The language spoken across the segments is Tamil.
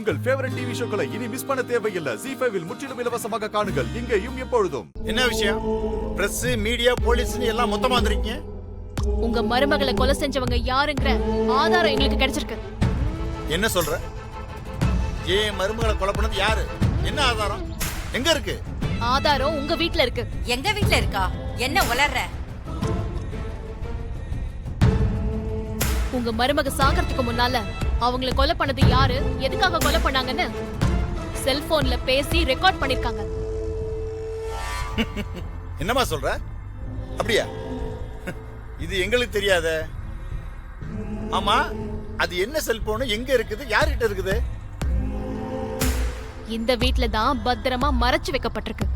உங்கள் ஃபேவரட் டிவி ஷோக்களை இனி மிஸ் பண்ண தேவையில்லை. ZEE5 இல் முற்றிலும் இலவசமாக காணுங்கள், இங்கேயும் எப்பொழுதும். என்ன விஷயம்? பிரஸ், மீடியா, போலீஸ்னு எல்லாம் மொத்தமா வந்திருக்கீங்க. உங்க மருமகளை கொலை செஞ்சவங்க யாருங்கற ஆதாரம் எங்களுக்கு கிடைச்சிருக்கு. என்ன சொல்ற? ஏன் மருமகளை கொலை பண்ணது யாரு? என்ன ஆதாரம்? எங்க இருக்கு? ஆதாரம் உங்க வீட்ல இருக்கு. எங்க வீட்ல இருக்கா? என்ன உளறற? உங்க மருமக சாகறதுக்கு முன்னால அவங்கள கொலை பண்ணது யாரு, எதுக்காக கொலை பண்ணாங்கன்னு செல்போன்ல பேசி ரெக்கார்ட் பண்ணிருக்காங்க. என்னமா சொல்ற? அப்படியா? இது எங்களுக்கு தெரியாத. ஆமா, அது என்ன செல்போன், எங்க இருக்குது, யார்கிட்ட இருக்குது? இந்த வீட்ல தான் பத்திரமா மறைச்சு வைக்கப்பட்டிருக்கு.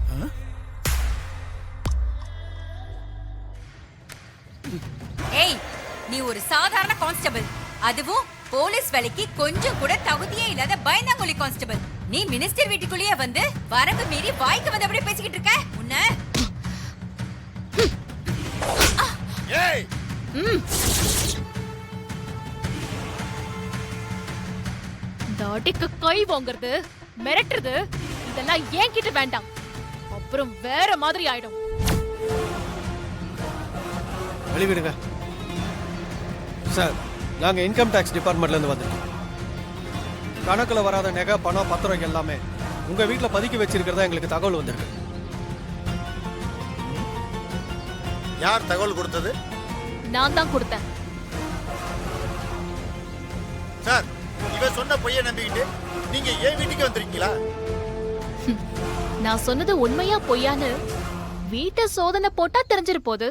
ஏய், நீ ஒரு சாதாரண கான்ஸ்டபிள், அதுவும் போலீஸ் வேலைக்கு கொஞ்சம் கூட தகுதியே இல்லாத பயந்தாங்கொலி கான்ஸ்டபிள். நீ மினிஸ்டர் வீட்டுக்குள்ளேயே வந்து வரம்பு மீறி வாய்க்கு வந்தபடி பேசிக்கிட்டு இருக்க. உன்ன ஏய், தாடிக்கு கை வாங்குறது, மிரட்டுறது, இதெல்லாம் ஏன் கிட்ட வேண்டாம். அப்புறம் வேற மாதிரி ஆயிடும். வெளிவிடுங்க சார். நாங்கள் இன்கம் டேக்ஸ் டிபார்ட்மெண்ட்லேருந்து வந்திருக்கோம். கணக்கில் வராத நகை, பணம், பத்திரம் எல்லாமே உங்கள் வீட்டில் பதுக்கி வச்சிருக்கிறதா எங்களுக்கு தகவல் வந்திருக்கு. யார் தகவல் கொடுத்தது? நான் தான் கொடுத்தேன். சார், இவ சொன்ன பொய்யை நம்பிக்கிட்டு நீங்க ஏன் வீட்டுக்கு வந்திருக்கீங்களா? நான் சொன்னது உண்மையா பொய்யான்னு வீட்டை சோதனை போட்டா தெரிஞ்சிரு போது.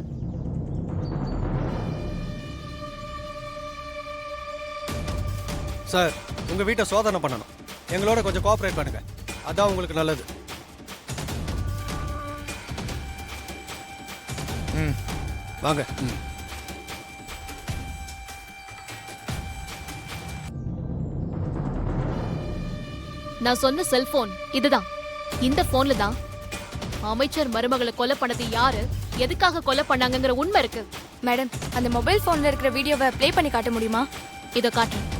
சார், உங்கள் வீட்டை சோதனை பண்ணணும். எங்களோட கொஞ்சம் கோஆப்ரேட் பண்ணுங்க, அதான் உங்களுக்கு நல்லது. வாங்க. நான் சொன்ன செல்போன் இதுதான். இந்த போன்ல தான் அமைச்சர் மருமகளை கொலை பண்ணது யாரு, எதுக்காக கொலை பண்ணாங்கங்கிற உண்மை இருக்கு. மேடம், அந்த மொபைல் போன்ல இருக்கிற வீடியோவை ப்ளே பண்ணி காட்ட முடியுமா? இதோ காட்டுறேன்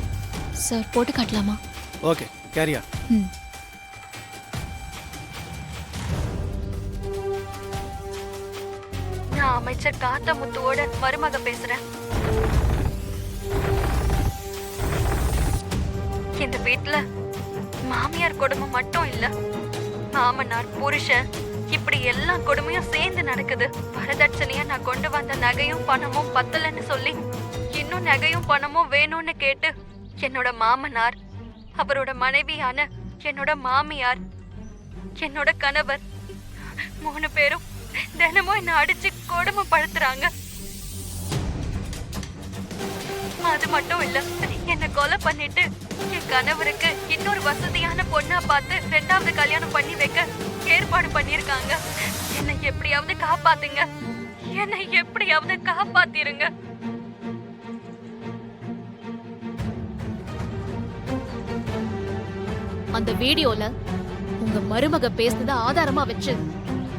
சார். போட்டு காட்டலாமா? ஓகே, கேரியா. நான் அமைச்சர் காத்தமுத்துவோட மருமக பேசுறேன். இந்த வீட்ல மாமியார் கொடுமை மட்டும் இல்ல, மாமனார், புருஷன், இப்படி எல்லா கொடுமையும் சேர்ந்து நடக்குது. வரதட்சணையா நான் கொண்டு வந்த நகையும் பணமும் பத்தலன்னு சொல்லி இன்னும் நகையும் பணமும் வேணும்னு கேட்டு என்னோட மாமனார், அவரோட மனைவியான என்னோட மாமியார், என்னோட கணவர் 3 பேரும் தினமும் என்ன அடிச்சு கொடுமைப்படுத்துறாங்க. அது மட்டும் இல்ல, என்ன கொலை பண்ணிட்டு என் கணவருக்கு இன்னொரு வசதியான பொண்ணா பார்த்து 2வது கல்யாணம் பண்ணி வைக்க ஏற்பாடு பண்ணிருக்காங்க. என்னை எப்படியாவது காப்பாத்துங்க, என்னை எப்படியாவது காப்பாத்திருங்க. அந்த வீடியோல உங்க மருமக பேசுனத ஆதாரமா வச்சு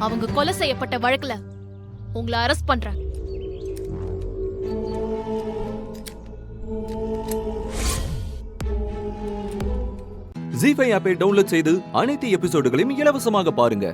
அவங்க கொலை செய்யப்பட்ட வழக்குல உங்களை அரெஸ்ட் பண்றேன். ZEE5 ஆப்பை டவுன்லோட் செய்து அனைத்து எபிசோடுகளையும் இலவசமாக பாருங்க.